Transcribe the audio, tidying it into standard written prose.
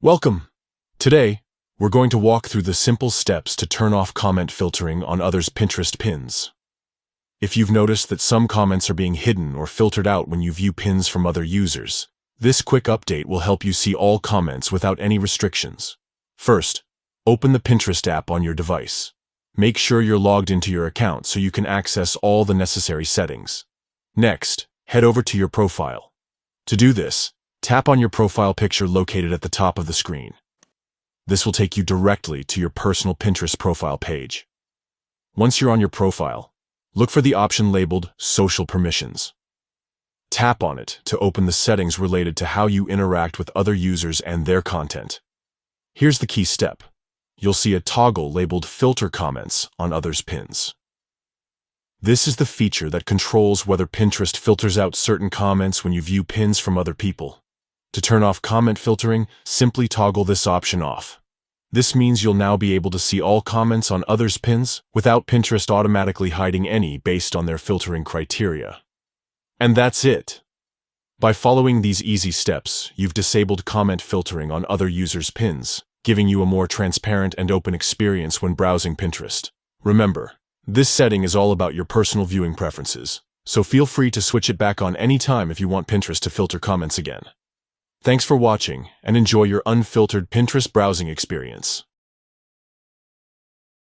Welcome! Today, we're going to walk through the simple steps to turn off comment filtering on others' Pinterest pins. If you've noticed that some comments are being hidden or filtered out when you view pins from other users, this quick update will help you see all comments without any restrictions. First, open the Pinterest app on your device. Make sure you're logged into your account so you can access all the necessary settings. Next, head over to your profile. To do this, tap on your profile picture located at the top of the screen. This will take you directly to your personal Pinterest profile page. Once you're on your profile, look for the option labeled Social Permissions. Tap on it to open the settings related to how you interact with other users and their content. Here's the key step. You'll see a toggle labeled Filter Comments on others' pins. This is the feature that controls whether Pinterest filters out certain comments when you view pins from other people. To turn off comment filtering, simply toggle this option off. This means you'll now be able to see all comments on others' pins without Pinterest automatically hiding any based on their filtering criteria. And that's it. By following these easy steps, you've disabled comment filtering on other users' pins, giving you a more transparent and open experience when browsing Pinterest. Remember, this setting is all about your personal viewing preferences, so feel free to switch it back on any time if you want Pinterest to filter comments again. Thanks for watching, and enjoy your unfiltered Pinterest browsing experience.